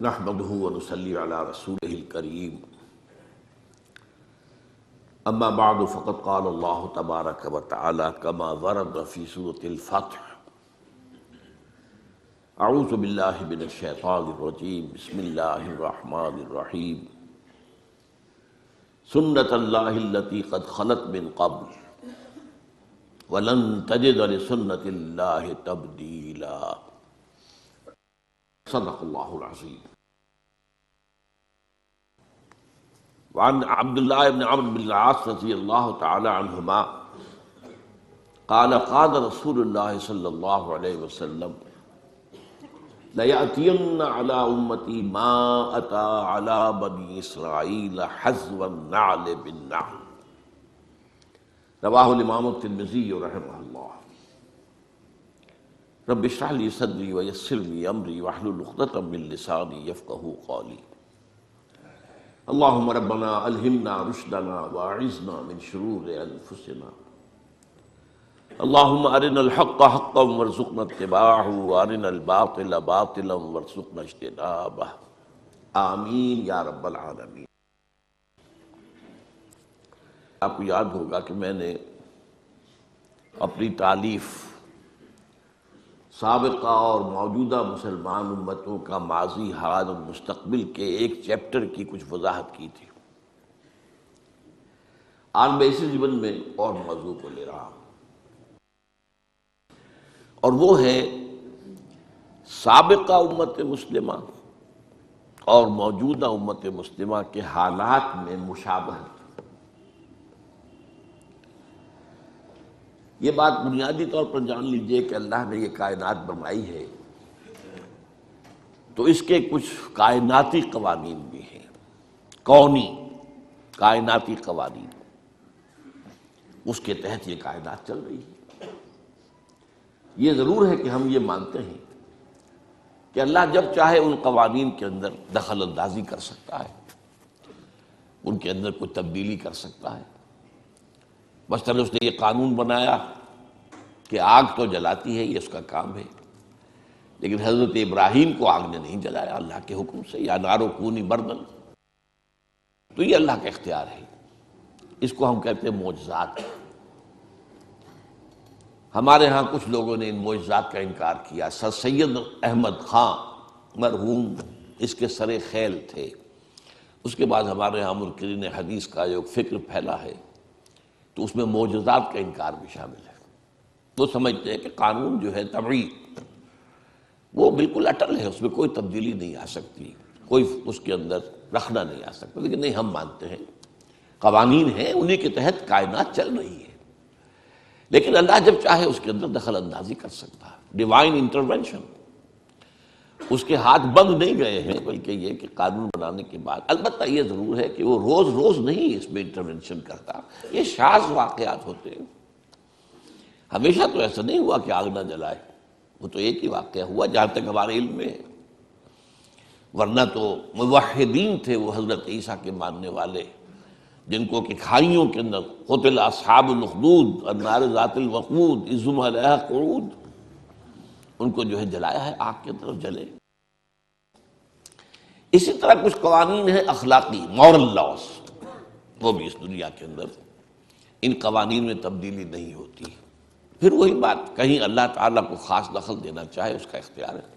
نحمده ونصلي على رسوله الكريم اما بعد فقد قال الله تبارك وتعالى كما ورد في سورة الفتح اعوذ بالله من الشيطان الرجيم بسم الله الرحمن الرحيم سنة الله التي قد خلت من قبل ولن تجد لسنة الله تبديلا صدق الله العظيم. وعن عبد الله بن عمرو بن العاص رضي الله تعالى عنهما قال قال رسول الله صلى الله عليه وسلم ليأتين على أمتي ما أتى على بني إسرائيل حذو النعل بالنعل رواه الإمام الترمذي رحمه الله. رب اشرح لي صدري ويسر لي امري واحلل عقدة من لساني يفقهوا قولي. اللهم ربنا الهمنا رشدنا واعذنا من شرور انفسنا. اللهم ارنا الحق حقا وارزقنا اتباعه وارنا الباطل باطلا وارزقنا اجتنابه. آمین یا رب العالمین. آپ کو یاد ہوگا کہ میں نے اپنی تالیف سابقہ اور موجودہ مسلمان امتوں کا ماضی، حال اور مستقبل کے ایک چیپٹر کی کچھ وضاحت کی تھی. آج میں اسی ضمن میں اور موضوع کو لے رہا ہوں، اور وہ ہے سابقہ امت مسلمہ اور موجودہ امت مسلمہ کے حالات میں مشابہت. یہ بات بنیادی طور پر جان لیجئے کہ اللہ نے یہ کائنات بنائی ہے تو اس کے کچھ کائناتی قوانین بھی ہیں، کونی کائناتی قوانین، اس کے تحت یہ کائنات چل رہی ہے. یہ ضرور ہے کہ ہم یہ مانتے ہیں کہ اللہ جب چاہے ان قوانین کے اندر دخل اندازی کر سکتا ہے، ان کے اندر کوئی تبدیلی کر سکتا ہے. مثلاً اس نے یہ قانون بنایا کہ آگ تو جلاتی ہے، یہ اس کا کام ہے، لیکن حضرت ابراہیم کو آگ نے نہیں جلایا اللہ کے حکم سے، یا نارو کونی بردن. تو یہ اللہ کا اختیار ہے. اس کو ہم کہتے ہیں معجزات. ہمارے ہاں کچھ لوگوں نے ان معجزات کا انکار کیا. سر سید احمد خان مرحوم اس کے سر خیل تھے. اس کے بعد ہمارے ہاں منکرین حدیث کا جو فکر پھیلا ہے تو اس میں معجزات کا انکار بھی شامل ہے. وہ سمجھتے ہیں کہ قانون جو ہے طبعی وہ بالکل اٹل ہے، اس میں کوئی تبدیلی نہیں آ سکتی، کوئی اس کے اندر رکھنا نہیں آ سکتا. لیکن نہیں، ہم مانتے ہیں قوانین ہیں، انہی کے تحت کائنات چل رہی ہے، لیکن اللہ جب چاہے اس کے اندر دخل اندازی کر سکتا ہے. Divine intervention. اس کے ہاتھ بند نہیں گئے ہیں، بلکہ یہ کہ قانون بنانے کے بعد البتہ یہ ضرور ہے کہ وہ روز روز نہیں اس میں انٹرونشن کرتا. یہ شاذ واقعات ہوتے ہیں. ہمیشہ تو ایسا نہیں ہوا کہ آگ نہ جلائے. وہ تو ایک ہی واقعہ ہوا جہاں تک ہمارے علم میں ہے. ورنہ تو موحدین تھے وہ حضرت عیسیٰ کے ماننے والے، جن کو کہ کھائیوں کے اندر قتل اصحاب الاخدود النار ذات الوقود اذ ہم علیہا قعود، ان کو جو ہے جلایا ہے، آگ کی طرف جلے. اسی طرح کچھ قوانین ہیں اخلاقی، مورل لاز، وہ بھی اس دنیا کے اندر ان قوانین میں تبدیلی نہیں ہوتی. پھر وہی بات، کہیں اللہ تعالیٰ کو خاص دخل دینا چاہے اس کا اختیار ہے،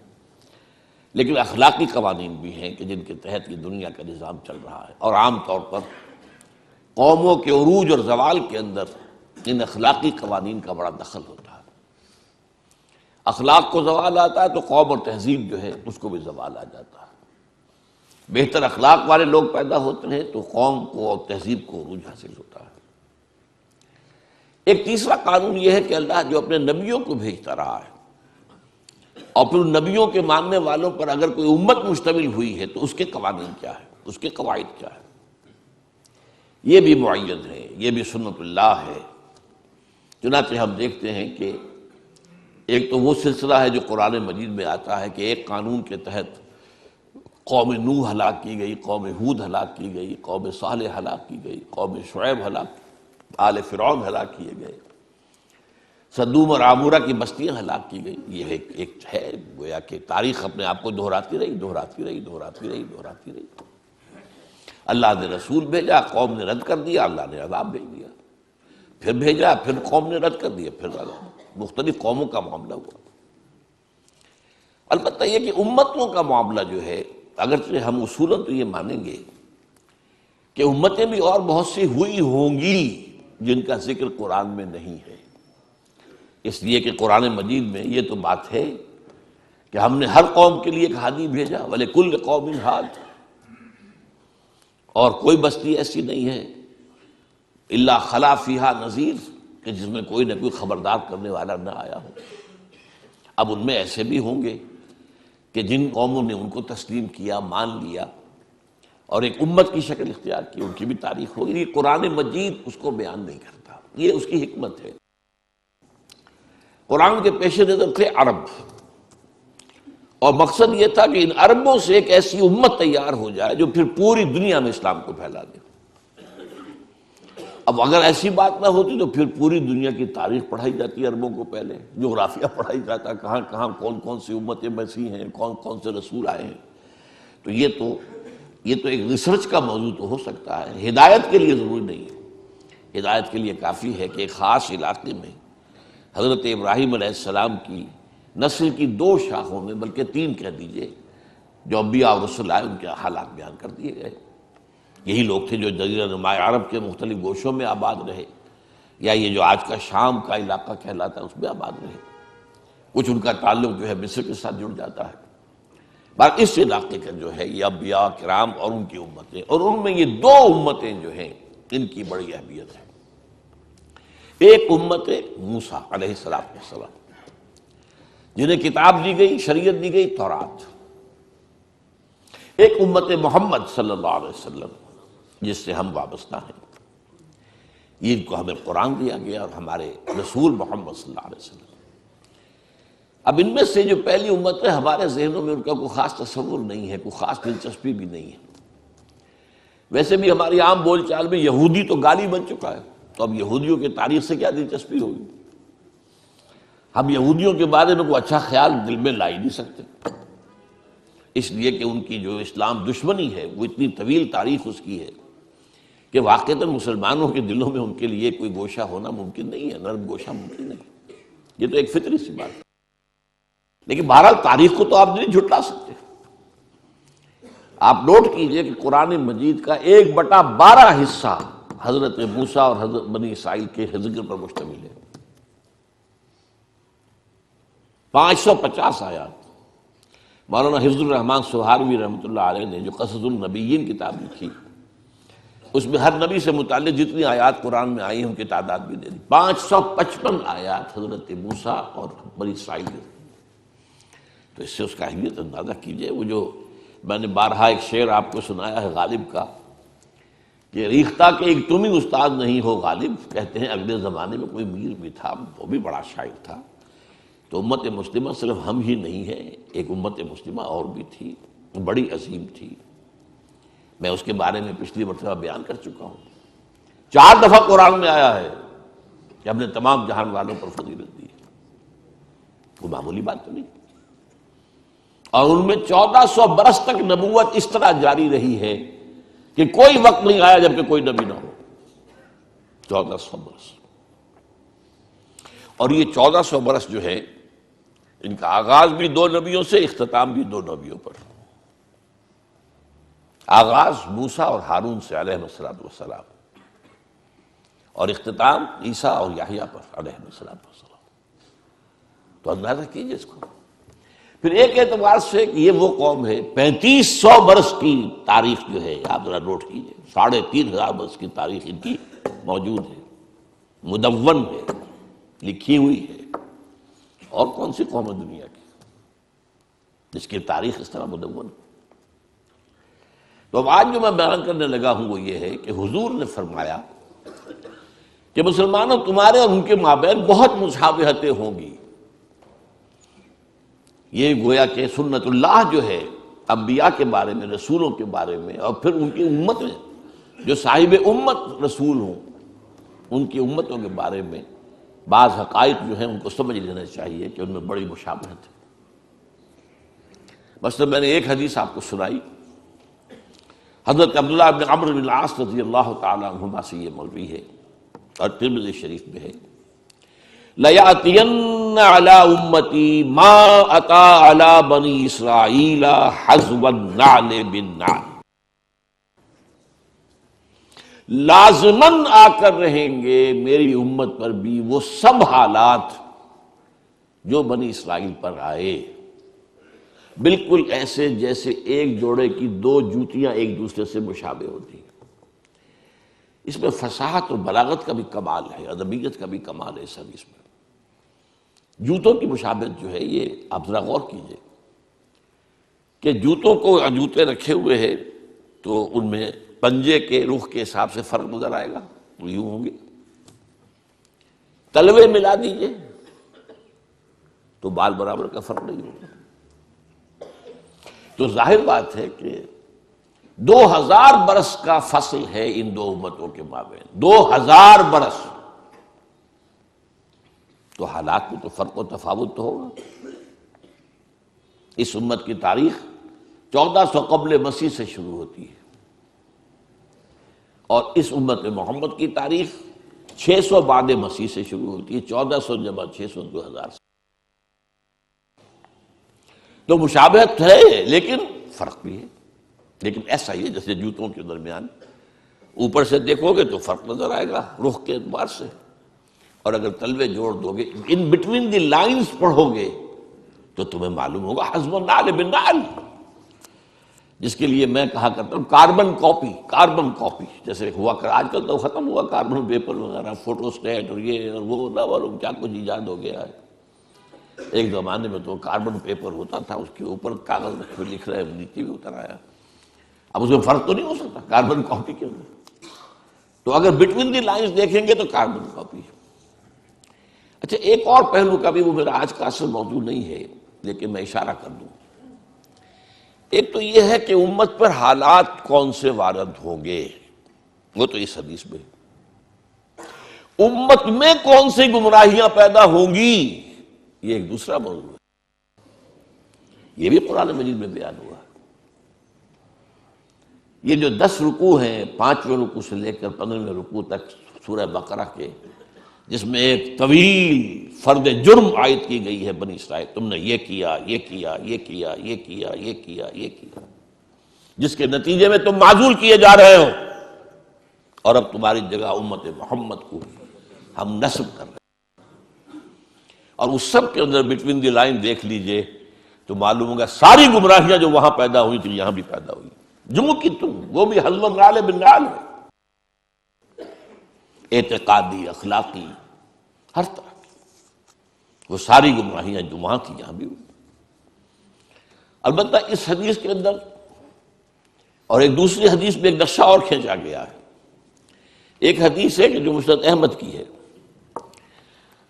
لیکن اخلاقی قوانین بھی ہیں کہ جن کے تحت یہ دنیا کا نظام چل رہا ہے. اور عام طور پر قوموں کے عروج اور زوال کے اندر ان اخلاقی قوانین کا بڑا دخل ہوتا ہے. اخلاق کو زوال آتا ہے تو قوم اور تہذیب جو ہے اس کو بھی زوال آ جاتا ہے. بہتر اخلاق والے لوگ پیدا ہوتے ہیں تو قوم کو اور تہذیب کو عروج حاصل ہوتا ہے. ایک تیسرا قانون یہ ہے کہ اللہ جو اپنے نبیوں کو بھیجتا رہا ہے، اور پھر نبیوں کے ماننے والوں پر اگر کوئی امت مشتمل ہوئی ہے تو اس کے قوانین کیا ہے، اس کے قواعد کیا ہے، یہ بھی معید ہے، یہ بھی سنت اللہ ہے. چنانچہ ہم دیکھتے ہیں کہ ایک تو وہ سلسلہ ہے جو قرآن مجید میں آتا ہے کہ ایک قانون کے تحت قوم نوح ہلاک کی گئی، قوم ہود ہلاک کی گئی، قوم صالح ہلاک کی گئی، قوم شعیب ہلاک، آل فرعون ہلاک کیے گئے. صدوم اور عامورہ کی بستیاں ہلاک کی گئی. یہ ایک ہے گویا کہ تاریخ اپنے آپ کو دہراتی رہی. اللہ نے رسول بھیجا، قوم نے رد کر دیا، اللہ نے عذاب بھیج دیا. پھر بھیجا، پھر قوم نے رد کر دیا، پھر عذاب. مختلف قوموں کا معاملہ ہوا. البتہ یہ کہ امتوں کا معاملہ جو ہے، اگرچہ ہم اصولاً تو یہ مانیں گے کہ امتیں بھی اور بہت سی ہوئی ہوں گی جن کا ذکر قرآن میں نہیں ہے، اس لیے کہ قرآن مجید میں یہ تو بات ہے کہ ہم نے ہر قوم کے لیے ایک ہادی بھیجا، وَلِكُلِّ قَوْمٍ ہاد، اور کوئی بستی ایسی نہیں ہے الا خلا فیہا نذیر کہ جس میں کوئی نہ کوئی خبردار کرنے والا نہ آیا ہو. اب ان میں ایسے بھی ہوں گے کہ جن قوموں نے ان کو تسلیم کیا، مان لیا اور ایک امت کی شکل اختیار کی، ان کی بھی تاریخ ہوگی. یہ قرآن مجید اس کو بیان نہیں کرتا، یہ اس کی حکمت ہے. قرآن کے پیش نظر تھے عرب، اور مقصد یہ تھا کہ ان عربوں سے ایک ایسی امت تیار ہو جائے جو پھر پوری دنیا میں اسلام کو پھیلا دے. اب اگر ایسی بات نہ ہوتی تو پھر پوری دنیا کی تاریخ پڑھائی جاتی عربوں کو، پہلے جغرافیہ پڑھائی جاتا، کہاں کہاں کون کون سی امتیں مسیح ہیں، کون کون سے رسول آئے ہیں. تو یہ تو ایک ریسرچ کا موضوع تو ہو سکتا ہے، ہدایت کے لیے ضروری نہیں ہے. ہدایت کے لیے کافی ہے کہ ایک خاص علاقے میں حضرت ابراہیم علیہ السلام کی نسل کی 2 شاخوں میں، بلکہ 3 کہہ دیجئے، جو انبیاء اور رسل آئے ان کے حالات بیان کر دیے گئے. یہی لوگ تھے جو جزیرہ نماء عرب کے مختلف گوشوں میں آباد رہے، یا یہ جو آج کا شام کا علاقہ کہلاتا ہے اس میں آباد رہے. کچھ ان کا تعلق جو ہے مصر کے ساتھ جڑ جاتا ہے. باقی اس علاقے کا جو ہے یہ انبیاء کرام اور ان کی امتیں، اور ان میں یہ 2 امتیں جو ہیں ان کی بڑی اہمیت ہے. ایک امت موسیٰ علیہ السلام جنہیں کتاب دی گئی، شریعت دی گئی، تورات. ایک امت محمد صلی اللہ علیہ وسلم جس سے ہم وابستہ ہیں، ان کو ہمیں قرآن دیا گیا اور ہمارے رسول محمد صلی اللہ علیہ وسلم. اب ان میں سے جو پہلی امت ہے، ہمارے ذہنوں میں ان کا کوئی خاص تصور نہیں ہے، کوئی خاص دلچسپی بھی نہیں ہے. ویسے بھی ہماری عام بول چال میں یہودی تو گالی بن چکا ہے، تو اب یہودیوں کی تاریخ سے کیا دلچسپی ہوگی؟ ہم یہودیوں کے بارے میں کوئی اچھا خیال دل میں لا ہی نہیں سکتے، اس لیے کہ ان کی جو اسلام دشمنی ہے وہ اتنی طویل تاریخ اس کی ہے کہ واقعتاً مسلمانوں کے دلوں میں ان کے لیے کوئی گوشہ ہونا ممکن نہیں ہے، نرم گوشہ ممکن نہیں. یہ تو ایک فطری سی بات ہے. لیکن بہرحال تاریخ کو تو آپ نہیں جھٹلا سکتے. آپ نوٹ کیجئے کہ قرآن مجید کا 1/12 حصہ حضرت موسیٰ اور حضرت بنی اسرائیل کے ذکر پر مشتمل ہے. 550 آیات. مولانا حفظ الرحمان سہاروی رحمۃ اللہ علیہ نے جو قصص النبیین کتاب لکھی، اس میں ہر نبی سے متعلق جتنی آیات قرآن میں آئی ہیں ان کی تعداد بھی دے دی. 555 آیات حضرت موسیٰ اور بنی اسرائیل کی. تو اس سے اس کا اہمیت اندازہ کیجئے. وہ جو میں نے بارہا ایک شعر آپ کو سنایا ہے غالب کا کہ ریختہ کے ایک تم ہی استاد نہیں ہو غالب، کہتے ہیں اگلے زمانے میں کوئی میر بھی تھا، وہ بھی بڑا شاعر تھا. تو امت مسلمہ صرف ہم ہی نہیں ہیں، ایک امت مسلمہ اور بھی تھی، بڑی عظیم تھی. میں اس کے بارے میں پچھلی مرتبہ بیان کر چکا ہوں. 4 دفعہ قرآن میں آیا ہے کہ ہم نے تمام جہان والوں پر فضیلت دی. وہ معمولی بات تو نہیں. اور ان میں 1400 برس تک نبوت اس طرح جاری رہی ہے کہ کوئی وقت نہیں آیا جبکہ کوئی نبی نہ ہو. 1400 برس. اور یہ 1400 برس جو ہے ان کا آغاز بھی 2 نبیوں سے، اختتام بھی 2 نبیوں پر. آغاز موسیٰ اور ہارون سے علیہ السلام، اور اختتام عیسیٰ اور یحییٰ پر علیہ السلام. تو اندازہ کیجیے اس کو. پھر ایک اعتبار سے کہ یہ وہ قوم ہے 3500 برس کی تاریخ جو ہے آپ ذرا نوٹ کیجیے. 3500 برس کی تاریخ ان کی موجود ہے، مدون ہے، لکھی ہوئی ہے. اور کون سی قوم ہے دنیا کی جس کی تاریخ اس طرح مدون ہے؟ تو اب آج جو میں بیان کرنے لگا ہوں وہ یہ ہے کہ حضور نے فرمایا کہ مسلمانوں تمہارے اور ان کے مابین بہت مشابہتیں ہوں گی. یہ گویا کہ سنت اللہ جو ہے انبیاء کے بارے میں، رسولوں کے بارے میں، اور پھر ان کی امت میں جو صاحب امت رسول ہوں ان کی امتوں کے بارے میں بعض حقائق جو ہیں ان کو سمجھ لینا چاہیے کہ ان میں بڑی مشابہت ہے۔ مثلا میں نے ایک حدیث آپ کو سنائی، حضرت عبداللہ بن عمرو بن العاص رضی اللہ تعالیٰ عنہما سے یہ مروی ہے اور ترمذی شریف میں ہے، لَيَأْتِيَنَّ عَلَىٰ أُمَّتِي مَا أَتَىٰ عَلَىٰ بَنِي إِسْرَائِيلَ حَذْوَ النَّعْلِ بِالنَّعْلِ، لازماً آ کر رہیں گے میری امت پر بھی وہ سب حالات جو بنی اسرائیل پر آئے، بالکل ایسے جیسے ایک جوڑے کی دو جوتیاں ایک دوسرے سے مشابہ ہوتی ہیں۔ اس میں فصاحت اور بلاغت کا بھی کمال ہے، ادبیت کا بھی کمال ہے اس حدیث میں۔ جوتوں کی مشابہت جو ہے یہ آپ ذرا غور کیجئے کہ جوتوں کو جوتے رکھے ہوئے ہیں تو ان میں پنجے کے رخ کے حساب سے فرق نظر آئے گا، وہ یوں ہوں گے۔ تلوے ملا دیجئے تو بال برابر کا فرق نہیں ہوگا۔ تو ظاہر بات ہے کہ 2000 برس کا فصل ہے ان دو امتوں کے مابین، 2000 برس، تو حالات میں تو فرق و تفاوت تو ہوگا۔ اس امت کی تاریخ 1400 قبل مسیح سے شروع ہوتی ہے اور اس امت محمد کی تاریخ 600 بعد مسیح سے شروع ہوتی ہے، 1400 جمع 600 2000 سے۔ تو مشابہت ہے لیکن فرق بھی ہے، لیکن ایسا ہی ہے جیسے جوتوں کے درمیان اوپر سے دیکھو گے تو فرق نظر آئے گا رخ کے اعتبار سے، اور اگر تلوے جوڑ دو گے، ان بٹوین دی لائنز پڑھو گے تو تمہیں معلوم ہوگا حزب النعل بالنعل، جس کے لیے میں کہا کرتا ہوں کاربن کاپی جیسے ہوا کر، آج کل تو ختم ہوا کاربن پیپر وغیرہ، فوٹو سٹیٹ اور یہ اور وہ نہ معلوم کیا کچھ ایجاد ہو گیا ہے۔ ایک زمانے میں تو کاربن پیپر ہوتا تھا، اس کے اوپر کاغذ میں لکھ رہے نیچے بھی اتر آیا، اب اس میں فرق تو نہیں ہو سکتا کاربن کاپی کے اندر، تو اگر بٹوین دی لائنز دیکھیں گے تو کاربن کاپی۔ اچھا ایک اور پہلو کا بھی، وہ میرا آج کا اصل موضوع نہیں ہے لیکن میں اشارہ کر دوں۔ ایک تو یہ ہے کہ امت پر حالات کون سے وارد ہوں گے، وہ تو اس حدیث میں، امت میں کون سی گمراہیاں پیدا ہوں گی یہ ایک دوسرا موضوع ہے، یہ بھی قرآن مجید میں بیان ہوا۔ یہ جو 10 رکوع ہیں، 5ویں رکوع سے لے کر 15ویں رکوع تک سورہ بقرہ کے، جس میں ایک طویل فرد جرم عائد کی گئی ہے بنی اسرائیل، تم نے یہ کیا، یہ کیا، یہ کیا، یہ کیا، یہ کیا، یہ کیا، جس کے نتیجے میں تم معزول کیے جا رہے ہو، اور اب تمہاری جگہ امت محمد کو ہم نصب کر رہے ہیں۔ اور اس سب کے اندر بٹوین دی لائن دیکھ لیجئے تو معلوم ہوگا ساری گمراہیاں جو وہاں پیدا ہوئی تھی یہاں بھی پیدا ہوئی، جمع کی تم، وہ بھی حزب النعل بالنعل ہے، اعتقادی، اخلاقی، ہر طرح کی وہ ساری گمراہیاں جو وہاں تھی یہاں بھی ہوئی۔ البتہ اس حدیث کے اندر اور ایک دوسری حدیث میں ایک نقشہ اور کھینچا گیا ہے۔ ایک حدیث ہے کہ جو مسند احمد کی ہے،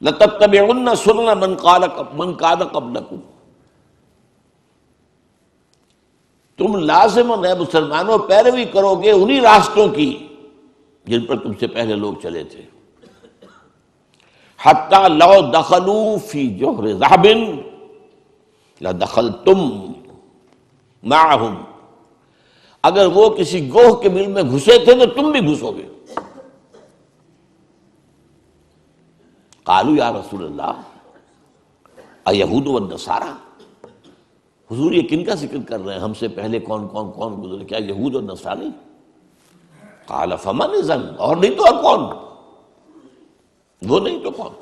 لَتَتَّبِعُنَّ سُنَنَ مَنْ كَانَ قَبْلَكُمْ، تم لازماً اے مسلمانوں پیروی کرو گے انہی راستوں کی جن پر تم سے پہلے لوگ چلے تھے، حَتَّى لَوْ دَخَلُوا فِي جُحْرِ ذَهَبٍ لَدَخَلْتُمْ مَعَهُمْ، اگر وہ کسی گوہ کے بل میں گھسے تھے تو تم بھی گھسو گے۔ قالوا یا رسول اللہ ایہود والنصارى، حضور یہ کن کا ذکر کر رہے ہیں، ہم سے پہلے کون گزرے، کیا یہود اور نصرانی؟ قال فمن اذن، اور نہیں تو اور کون، وہ نہیں تو کون؟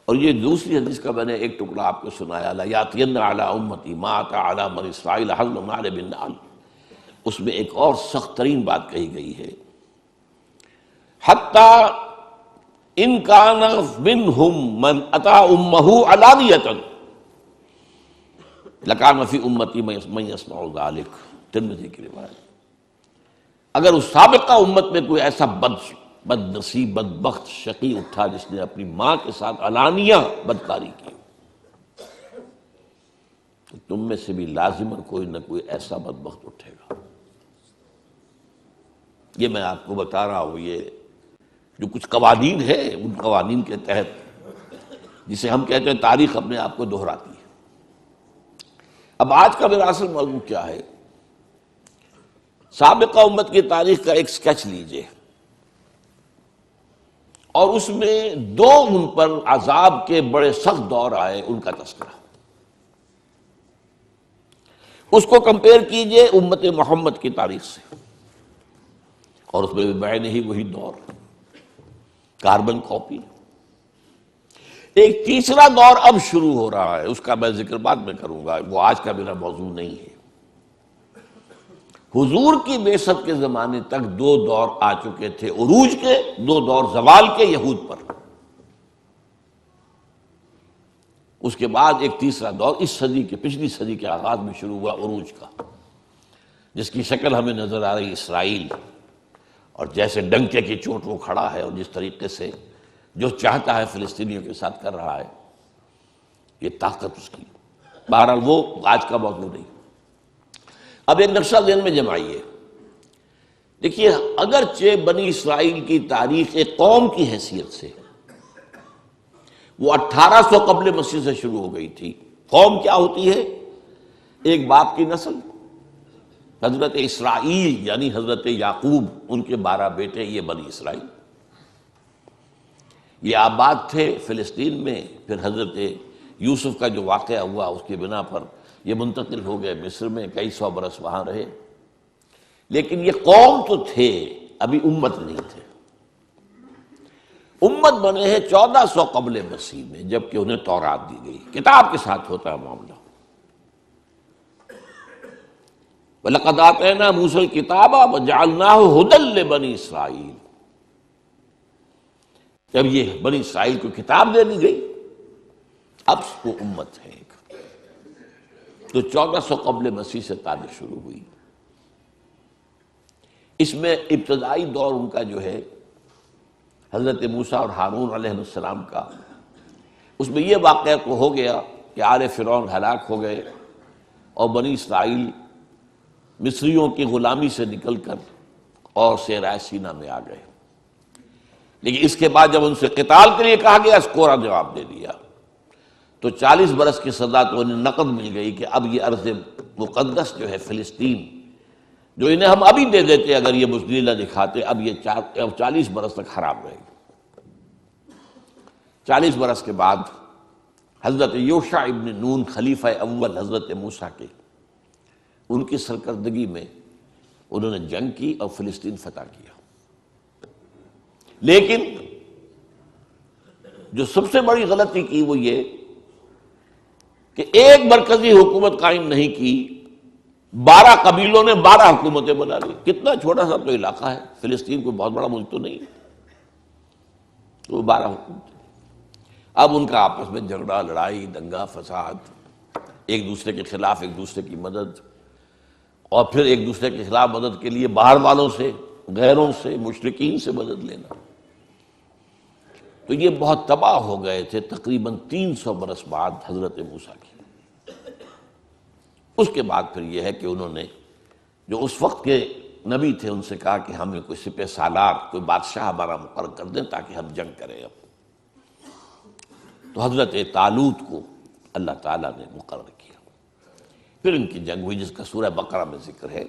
اور یہ دوسری حدیث کا میں نے ایک ٹکڑا آپ کو سنایا، لَيَأْتِيَنَّ عَلَىٰ أُمَّتِي مَا أَتَىٰ عَلَىٰ بَنِي إِسْرَائِيلَ حَزْوَ النَّعْلِ بِالنَّعْلِ، اس میں ایک اور سخت ترین بات کہی گئی ہے، حَتَّىٰ إِن كَانَ مِنْهُمْ مَنْ أَتَىٰ أُمَّهُ عَلَانِيَةً لَكَانَ فِي أُمَّتِي مَن يَصْنَعُ ذَلِكَ، ترمذی کی روایت۔ اگر اس سابقہ امت میں کوئی ایسا بد نصیب، بدبخت، شقی اٹھا جس نے اپنی ماں کے ساتھ علانیہ بدکاری کی، تو تم میں سے بھی لازماً کوئی نہ کوئی ایسا بدبخت اٹھے گا۔ یہ میں آپ کو بتا رہا ہوں، یہ جو کچھ قوانین ہیں، ان قوانین کے تحت جسے ہم کہتے ہیں تاریخ اپنے آپ کو دہراتی ہے۔ اب آج کا میرا اصل موضوع کیا ہے؟ سابقہ امت کی تاریخ کا ایک سکیچ لیجئے اور اس میں دو ان پر عذاب کے بڑے سخت دور آئے، ان کا تذکرہ، اس کو کمپیئر کیجئے امت محمد کی تاریخ سے، اور اس میں بھی بعین ہی وہی دور، کاربن کاپی۔ ایک تیسرا دور اب شروع ہو رہا ہے، اس کا میں ذکر بعد میں کروں گا، وہ آج کا میرا موضوع نہیں ہے۔ حضور کی بعثت کے زمانے تک دو دور آ چکے تھے، عروج کے، دو دور زوال کے یہود پر۔ اس کے بعد ایک تیسرا دور اس صدی کے، پچھلی صدی کے آغاز میں شروع ہوا، عروج کا، جس کی شکل ہمیں نظر آ رہی اسرائیل، اور جیسے ڈنکے کی چوٹ وہ کھڑا ہے، اور جس طریقے سے جو چاہتا ہے فلسطینیوں کے ساتھ کر رہا ہے، یہ طاقت اس کی۔ بہرحال وہ آج کا موضوع نہیں۔ اب ایک نقشہ ذہن میں جمائیے، دیکھیے اگرچہ بنی اسرائیل کی تاریخ ایک قوم کی حیثیت سے وہ 1800 قبل مسیح سے شروع ہو گئی تھی۔ قوم کیا ہوتی ہے؟ ایک باپ کی نسل، حضرت اسرائیل یعنی حضرت یعقوب، ان کے 12 بیٹے، یہ بنی اسرائیل۔ یہ آباد تھے فلسطین میں، پھر حضرت یوسف کا جو واقعہ ہوا اس کی بنا پر یہ منتقل ہو گئے مصر میں، کئی سو برس وہاں رہے، لیکن یہ قوم تو تھے، ابھی امت نہیں تھے۔ امت بنے ہیں 1400 قبل مسیح میں، جبکہ انہیں تورات دی گئی، کتاب کے ساتھ ہوتا ہے معاملہ۔ وَلَقَدْ آتَيْنَا مُوسَى الْكِتَابَ وَجَعَلْنَاهُ هُدًى لِبَنِي إِسْرَائِيلَ۔ جب یہ بنی اسرائیل کو کتاب دے دی گئی، اب وہ امت ہے ایک، تو 1400 قبل مسیح سے تاریخ شروع ہوئی۔ اس میں ابتدائی دور ان کا جو ہے حضرت موسیٰ اور ہارون علیہ السلام کا، اس میں یہ واقعہ تو ہو گیا کہ آل فرعون ہلاک ہو گئے اور بنی اسرائیل مصریوں کی غلامی سے نکل کر اور صحرائے سینا میں آ گئے، لیکن اس کے بعد جب ان سے قتال کے لیے کہا گیا، اس کوڑا جواب دے دیا، تو 40 برس کی سزا تو انہیں نقد مل گئی کہ اب یہ ارض مقدس جو ہے فلسطین، جو انہیں ہم ابھی دے دیتے اگر یہ بزدلی نہ دکھاتے، اب یہ 40 برس تک خراب رہے گی۔ 40 برس کے بعد حضرت یوشع ابن نون، خلیفہ اول حضرت موسیٰ کے، ان کی سرکردگی میں انہوں نے جنگ کی اور فلسطین فتح کیا۔ لیکن جو سب سے بڑی غلطی کی وہ یہ کہ ایک مرکزی حکومت قائم نہیں کی، 12 قبیلوں نے 12 حکومتیں بنا لی۔ کتنا چھوٹا سا تو علاقہ ہے، فلسطین کوئی بہت بڑا ملک تو نہیں، تو 12 حکومتیں۔ اب ان کا آپس میں جھگڑا، لڑائی، دنگا فساد، ایک دوسرے کے خلاف ایک دوسرے کی مدد، اور پھر ایک دوسرے کے خلاف مدد کے لیے باہر والوں سے، غیروں سے، مشرکین سے مدد لینا۔ تو یہ بہت تباہ ہو گئے تھے تقریباً 300 برس بعد حضرت موسیٰ کی۔ اس کے بعد پھر یہ ہے کہ انہوں نے جو اس وقت کے نبی تھے ان سے کہا کہ ہمیں کوئی سپہ سالار، کوئی بادشاہ ہمارا مقرر کر دیں تاکہ ہم جنگ کریں۔ اب تو حضرت طالوت کو اللہ تعالیٰ نے مقرر کیا، پھر ان کی جنگ ہوئی جس کا سورہ بقرہ میں ذکر ہے۔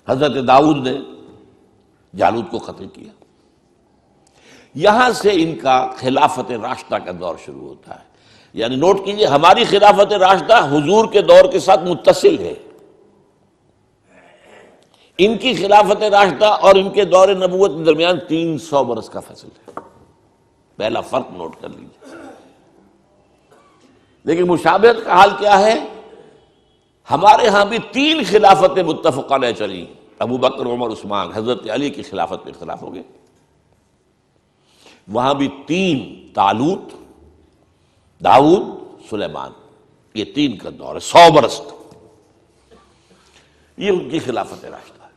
حضرت داؤد نے جالوت کو قتل کیا۔ یہاں سے ان کا خلافت راشدہ کا دور شروع ہوتا ہے، یعنی نوٹ کیجئے ہماری خلافت راشدہ حضور کے دور کے ساتھ متصل ہے، ان کی خلافت راشدہ اور ان کے دور نبوت کے درمیان 300 برس کا فاصل ہے۔ پہلا فرق نوٹ کر لیجیے۔ لیکن مشابہت کا حال کیا ہے؟ ہمارے ہاں بھی 3 خلافتیں متفق علیہ چلی، ابو بکر، عمر، عثمان، حضرت علی کی خلافت میں اختلاف ہو گئے۔ وہاں بھی 3، طالوت، داؤد، سلیمان، یہ 3 کا دور ہے، 100 برس کا، یہ ان کی خلافت راشدہ ہے۔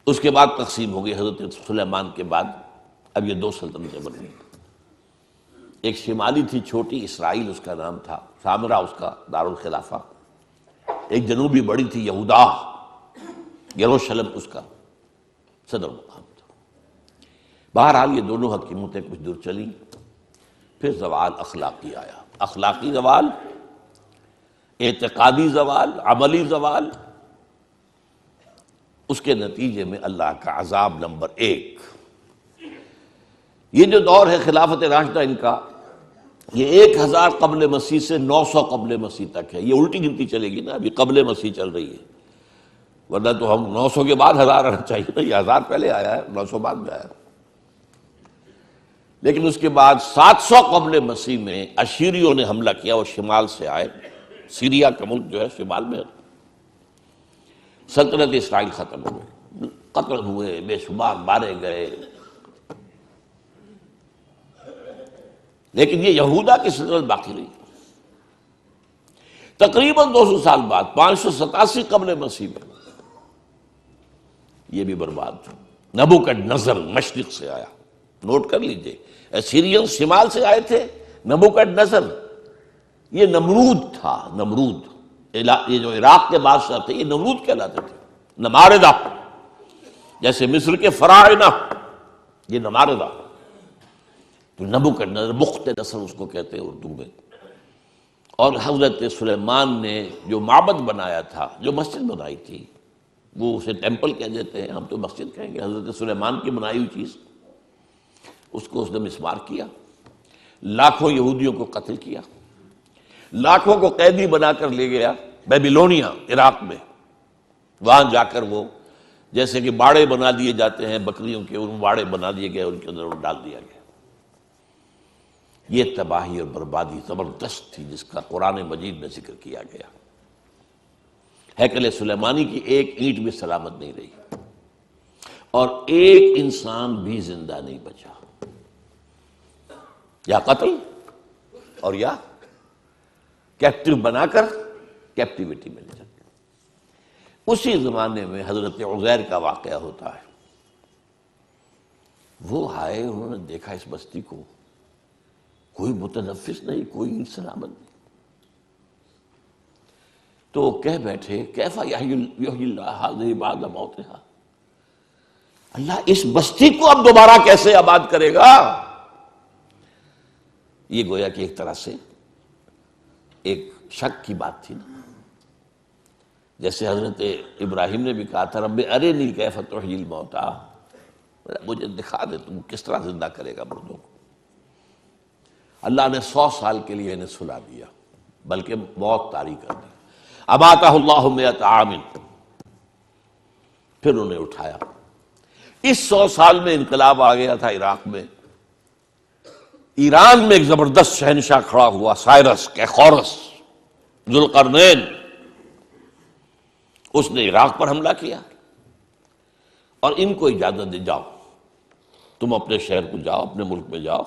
اس کے بعد تقسیم ہو گئی، حضرت سلیمان کے بعد اب یہ 2 سلطنتیں بن گئی۔ ایک شمالی تھی چھوٹی، اسرائیل اس کا نام تھا، سامرا اس کا دارالخلافہ۔ ایک جنوبی بڑی تھی، یہودا، یروشلم اس کا صدر مقام تھا۔ بہرحال یہ دونوں حکیمتیں کچھ دور چلیں، پھر زوال اخلاقی آیا، اخلاقی زوال، اعتقادی زوال، عملی زوال۔ اس کے نتیجے میں اللہ کا عذاب نمبر 1۔ یہ جو دور ہے خلافت راشدہ ان کا، یہ 1000 قبل مسیح سے 900 قبل مسیح تک ہے۔ یہ الٹی گنتی چلے گی نا، ابھی قبل مسیح چل رہی ہے، ورنہ تو ہم 900 کے بعد 1000 آنا چاہیے نا، یہ 1000 پہلے آیا ہے، 900 بعد میں آیا۔ لیکن اس کے بعد 700 قبل مسیح میں اشیریوں نے حملہ کیا، وہ شمال سے آئے، سیریا کا ملک جو ہے شمال میں، سلطنت اسرائیل ختم ہو گئی، قتل ہوئے، بے شمار مارے گئے۔ لیکن یہ یہودا کی سلطنت باقی رہی۔ تقریباً 200 سال بعد 587 قبل مسیح میں یہ بھی برباد۔ نبوکڈنضر مشرق سے آیا، نوٹ کر لیجئے، اسیرین شمال سے آئے تھے، نبوکڈنضر یہ نمرود تھا، نمرود، یہ جو عراق کے بادشاہ تھے یہ نمرود کہلاتے تھے، نماردہ، جیسے مصر کے فراعنہ، یہ نماردہ، تو نبوکڈنضر، بخت نصر اس کو کہتے ہیں اردو میں۔ اور حضرت سلیمان نے جو معبد بنایا تھا، جو مسجد بنائی تھی، وہ اسے ٹیمپل کہہ دیتے ہیں، ہم تو مسجد کہیں گے، حضرت سلیمان کی بنائی ہوئی چیز، اس کو اس نے مسمار کیا، لاکھوں یہودیوں کو قتل کیا، لاکھوں کو قیدی بنا کر لے گیا بیبیلونیا، عراق میں۔ وہاں جا کر وہ جیسے کہ باڑے بنا دیے جاتے ہیں بکریوں کے، ان باڑے بنا دیے گئے، ان کے اندر ڈال دیا گیا۔ یہ تباہی اور بربادی زبردست تھی جس کا قرآن مجید میں ذکر کیا گیا۔ ہیکل سلیمانی کی ایک اینٹ بھی سلامت نہیں رہی، اور ایک انسان بھی زندہ نہیں بچا، یا قتل اور یا کیپٹیو بنا کر کیپٹیوٹی میں لے جاتے۔ اسی زمانے میں حضرت عزیر کا واقعہ ہوتا ہے۔ وہ آئے، انہوں نے دیکھا اس بستی کو، کوئی متنفس نہیں، کوئی سلامت نہیں، تو کہہ بیٹھے کیفا یحیی اللہ ہذہ بعد موتہا، اللہ اس بستی کو اب دوبارہ کیسے آباد کرے گا؟ یہ گویا کہ ایک طرح سے ایک شک کی بات تھی نا، جیسے حضرت ابراہیم نے بھی کہا تھا رب ارنی کیف تحیی الموتیٰ، مجھے دکھا دے تم کس طرح زندہ کرے گا مردوں کو۔ اللہ نے 100 سال کے لیے انہیں سلا دیا، بلکہ موت طاری کر دی۔ اماتہ اللہ 100 عام، پھر انہیں اٹھایا۔ اس 100 سال میں انقلاب آ گیا تھا عراق میں، ایران میں ایک زبردست شہنشاہ کھڑا ہوا، سائرس کیخورس ذوالقرنین، اس نے عراق پر حملہ کیا اور ان کو اجازت دی جاؤ تم اپنے شہر کو جاؤ، اپنے ملک میں جاؤ۔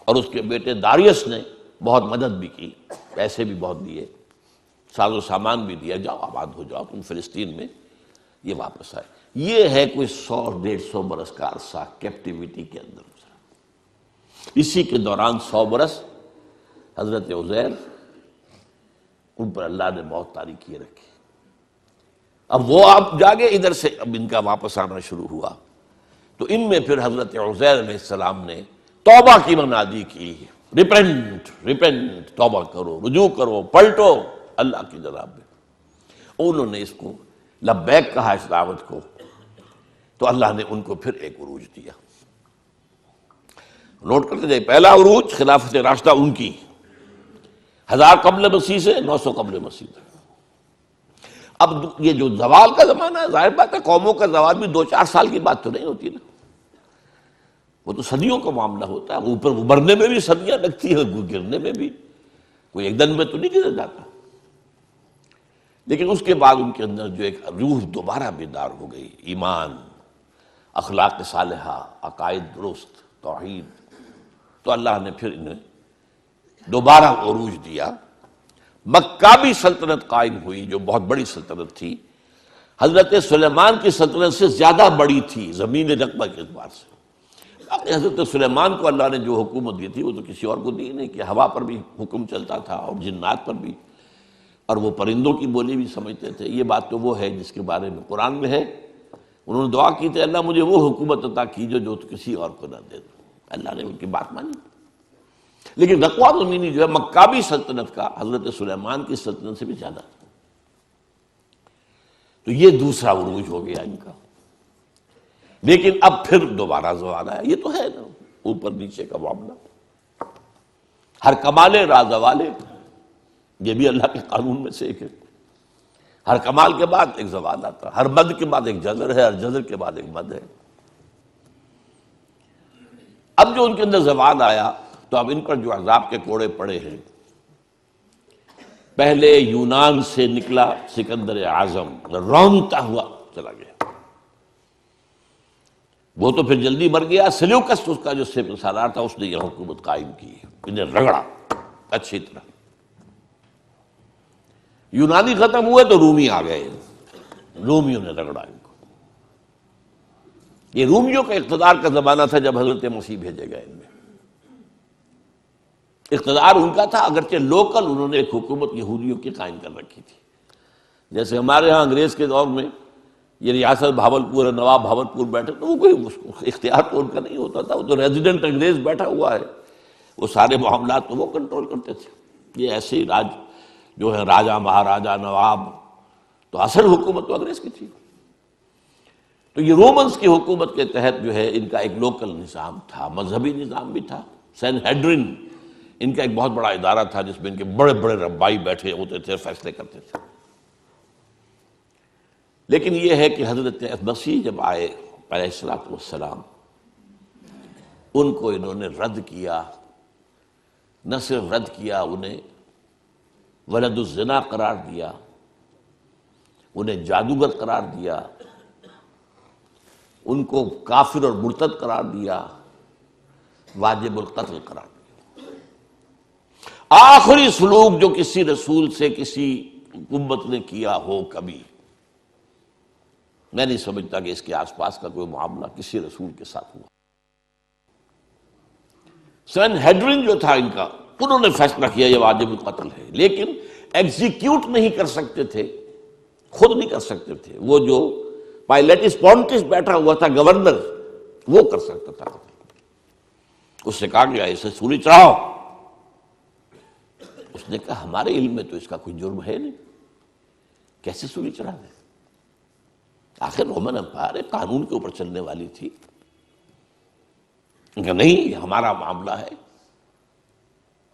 اور اس کے بیٹے داریس نے بہت مدد بھی کی، پیسے بھی بہت دیے، ساز و سامان بھی دیا، جاؤ آباد ہو جاؤ تم فلسطین میں۔ یہ واپس آئے۔ یہ ہے کوئی 100-150 برس کا عرصہ کیپٹیوٹی کے اندر گزرا۔ اسی کے دوران 100 برس حضرت عزیر، ان پر اللہ نے موت طاری کیے رکھی۔ اب وہ آپ جاگے ادھر سے، اب ان کا واپس آنا شروع ہوا، تو ان میں پھر حضرت عزیر علیہ السلام نے توبہ کی منادی کی، ریپینٹ ریپینٹ، توبہ کرو، رجوع کرو، پلٹو اللہ کی جناب میں۔ انہوں نے اس کو لبیک کہا، اس دعوت کو، تو اللہ نے ان کو پھر ایک عروج دیا۔ نوٹ کرتے جائے، پہلا عروج خلافت راشدہ ان کی، 1000 قبل مسیح سے 900 قبل مسیح تک۔ اب یہ جو زوال کا زمانہ ہے، ظاہر بات ہے قوموں کا زوال بھی 2-4 سال کی بات تو نہیں ہوتی نا، وہ تو صدیوں کا معاملہ ہوتا ہے، اوپر ابھرنے میں بھی صدیاں لگتی ہیں، گرنے میں بھی کوئی ایک دن میں تو نہیں گرا جاتا۔ لیکن اس کے بعد ان کے اندر جو ایک روح دوبارہ بیدار ہو گئی، ایمان، اخلاق صالحہ، عقائد درست، توحید، تو اللہ نے پھر انہیں دوبارہ عروج دیا۔ مکابی سلطنت قائم ہوئی، جو بہت بڑی سلطنت تھی، حضرت سلیمان کی سلطنت سے زیادہ بڑی تھی زمین رقبہ کے اعتبار سے۔ حضرت سلیمان کو اللہ نے جو حکومت دی تھی وہ تو کسی اور کو دی نہیں، کہ ہوا پر بھی حکم چلتا تھا اور جنات پر بھی، اور وہ پرندوں کی بولی بھی سمجھتے تھے۔ یہ بات تو وہ ہے جس کے بارے میں قرآن میں ہے انہوں نے دعا کی تھی اللہ مجھے وہ حکومت عطا کیجو جو کسی اور کو نہ دے دو، اللہ نے ان کی بات مانی۔ لیکن رقوہ زمینی جو ہے مکابی سلطنت کا حضرت سلیمان کی سلطنت سے بھی زیادہ تھا۔ تو یہ دوسرا عروج ہو گیا ان کا۔ لیکن اب پھر دوبارہ زوال آیا، یہ تو ہے نا اوپر نیچے کا معاملہ، ہر کمال راز والے، یہ بھی اللہ کے قانون میں سے ایک ہے۔ ہر کمال کے بعد ایک زوال آتا ہے، ہر مد کے بعد ایک جزر ہے، ہر جزر کے بعد ایک مد ہے۔ اب جو ان کے اندر زوال آیا تو اب ان پر جو عذاب کے کوڑے پڑے ہیں، پہلے یونان سے نکلا سکندر اعظم، رونتا ہوا چلا گیا، وہ تو پھر جلدی مر گیا۔ سلیوکس اس کا جو سالار تھا اس نے یہ حکومت قائم کی، انہیں رگڑا اچھی طرح۔ یونانی ختم ہوئے تو رومی آ گئے، رومیوں نے رگڑا ان کو۔ یہ رومیوں کا اقتدار کا زمانہ تھا جب حضرت مسیح بھیجے گئے ان میں۔ اقتدار ان کا تھا، اگرچہ لوکل انہوں نے ایک حکومت یہودیوں کی قائم کر رکھی تھی۔ جیسے ہمارے ہاں انگریز کے دور میں یہ ریاست بھاولپور ہے، نواب بھاولپور بیٹھے، تو وہ کوئی اختیار تو ان کا نہیں ہوتا تھا، وہ تو ریزیڈنٹ انگریز بیٹھا ہوا ہے، وہ سارے معاملات تو وہ کنٹرول کرتے تھے۔ یہ ایسے ہی راج جو ہے راجا مہاراجا نواب، تو اصل حکومت تو انگریز کی تھی۔ تو یہ رومنز کی حکومت کے تحت جو ہے ان کا ایک لوکل نظام تھا، مذہبی نظام بھی تھا۔ سینہیڈرن ان کا ایک بہت بڑا ادارہ تھا جس میں ان کے بڑے بڑے ربائی بیٹھے ہوتے تھے، فیصلے کرتے تھے۔ لیکن یہ ہے کہ حضرت مسیح جب آئے علیہ الصلوۃ والسلام، ان کو انہوں نے رد کیا، نہ صرف رد کیا، انہیں ولد الزنا قرار دیا، انہیں جادوگر قرار دیا، ان کو کافر اور مرتد قرار دیا، واجب القتل قرار دیا۔ آخری سلوک جو کسی رسول سے کسی امت نے کیا ہو کبھی، میں نہیں سمجھتا کہ اس کے آس پاس کا کوئی معاملہ کسی رسول کے ساتھ ہوا۔ سینہیڈرن جو تھا ان کا، انہوں نے فیصلہ کیا یہ واجب القتل ہے، لیکن ایگزیکیوٹ نہیں کر سکتے تھے، خود نہیں کر سکتے تھے۔ وہ جو پائلیٹس پونٹس بیٹھا ہوا تھا گورنر، وہ کر سکتا تھا۔ اس سے کہا گیا اسے سولی چڑھاؤ، اس نے کہا ہمارے علم میں تو اس کا کوئی جرم ہے نہیں، کیسے سولی چڑھا دیں؟ آخر رومن امپائر قانون کے اوپر چلنے والی تھی۔ کہ نہیں، یہ ہمارا معاملہ ہے،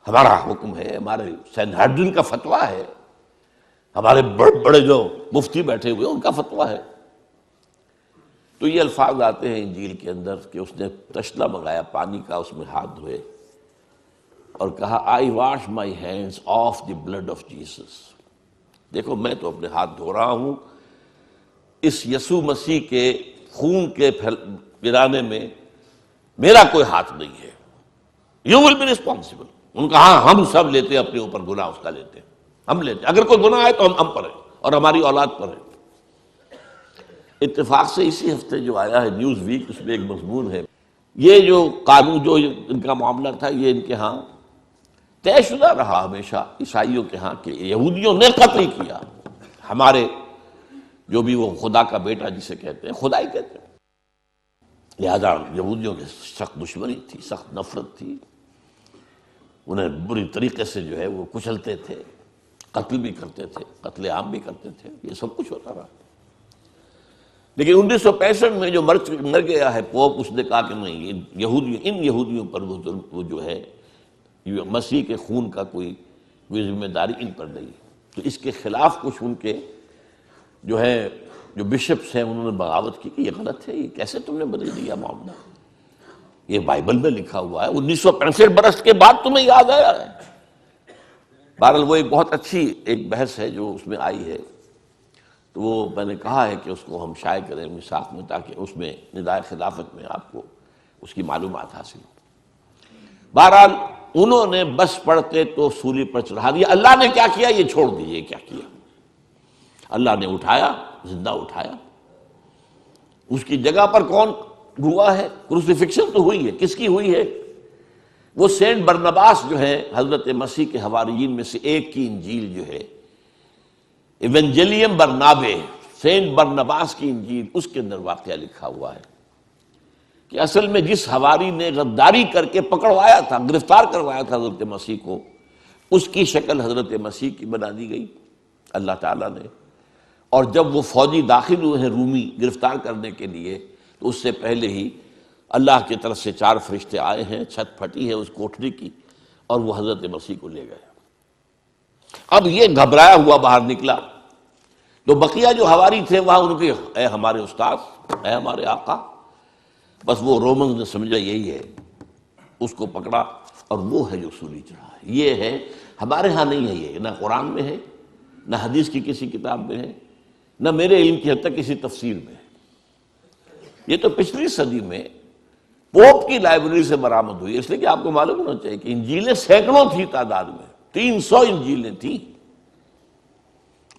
ہمارا حکم ہے، ہمارے سینہیڈرن کا فتویٰ ہے، ہمارے بڑے بڑے جو مفتی بیٹھے ہوئے ان کا فتویٰ ہے۔ تو یہ الفاظ آتے ہیں انجیل کے اندر کہ اس نے تشلا منگایا پانی کا، اس میں ہاتھ دھوئے اور کہا I wash my hands of the blood of Jesus, دیکھو میں تو اپنے ہاتھ دھو رہا ہوں، اس یسوع مسیح کے خون کے پھیلانے میں میرا کوئی ہاتھ نہیں ہے، یو ول بی ریسپانسبل۔ ان کا ہاں ہم سب لیتے ہیں اپنے اوپر گناہ، اس کا لیتے ہیں، ہم لیتے ہیں، اگر کوئی گناہ ہے تو ہم پر ہے اور ہماری اولاد پر ہے۔ اتفاق سے اسی ہفتے جو آیا ہے نیوز ویک، اس میں ایک مضمون ہے، یہ جو قانون جو ان کا معاملہ تھا یہ ان کے ہاں طے شدہ رہا ہمیشہ عیسائیوں کے ہاں کہ یہودیوں نے قتل کیا ہمارے جو بھی وہ خدا کا بیٹا جسے کہتے ہیں، خدا ہی کہتے ہیں۔ لہذا یہودیوں کی سخت دشمنی تھی، سخت نفرت تھی، انہیں بری طریقے سے جو ہے وہ کچلتے تھے، قتل بھی کرتے تھے، قتل عام بھی کرتے تھے، یہ سب کچھ ہوتا رہا۔ لیکن 1965 میں جو مر گیا ہے پوپ، اس نے کہا کہ نہیں، ان یہودیوں پر وہ جو ہے مسیح کے خون کا کوئی ذمہ داری ان پر نہیں۔ تو اس کے خلاف کچھ ان کے جو ہے جو بشپس ہیں انہوں نے بغاوت کی کہ یہ غلط ہے، یہ کیسے تم نے بدل دیا معاملہ، یہ بائبل میں لکھا ہوا ہے، 1965 برس کے بعد تمہیں یاد آیا ہے۔ بہرحال وہ ایک بہت اچھی ایک بحث ہے جو اس میں آئی ہے، تو وہ میں نے کہا ہے کہ اس کو ہم شائع کریں میثاق میں، تاکہ اس میں ندائے خلافت میں آپ کو اس کی معلومات حاصل ہو۔ بہرحال انہوں نے بس پڑھتے تو سولی پر چڑھا دیا۔ اللہ نے کیا کیا یہ چھوڑ دیجیے، کیا کیا اللہ نے اٹھایا، زندہ اٹھایا۔ اس کی جگہ پر کون ہوا ہے؟ کروسیفکشن تو ہوئی ہے، کس کی ہوئی ہے؟ وہ سینٹ برنباس جو ہے حضرت مسیح کے حواریین میں سے ایک کی انجیل جو ہے ایونجیلیم برنابے، سینٹ برنباس کی انجیل، اس کے اندر واقعہ لکھا ہوا ہے کہ اصل میں جس حواری نے غداری کر کے پکڑوایا تھا، گرفتار کروایا تھا حضرت مسیح کو، اس کی شکل حضرت مسیح کی بنا دی گئی اللہ تعالیٰ نے۔ اور جب وہ فوجی داخل ہوئے ہیں رومی گرفتار کرنے کے لیے، تو اس سے پہلے ہی اللہ کی طرف سے 4 فرشتے آئے ہیں، چھت پھٹی ہے اس کوٹھری کی، اور وہ حضرت مسیح کو لے گئے۔ اب یہ گھبرایا ہوا باہر نکلا، تو بقیہ جو حواری تھے وہاں ان کے، اے ہمارے استاد، اے ہمارے آقا، بس وہ رومنز نے سمجھا یہی ہے، اس کو پکڑا اور وہ ہے جو سولی چڑھا ہے۔ یہ ہے، ہمارے ہاں نہیں ہے، یہ نہ قرآن میں ہے، نہ حدیث کی کسی کتاب میں ہے، نہ میرے علم کی حد تک کسی تفسیر میں ہے۔ یہ تو پچھلی صدی میں پوپ کی لائبریری سے برآمد ہوئی، اس لیے کہ آپ کو معلوم ہونا چاہیے کہ انجیلیں سینکڑوں تھی تعداد میں، 300 انجیلیں تھیں،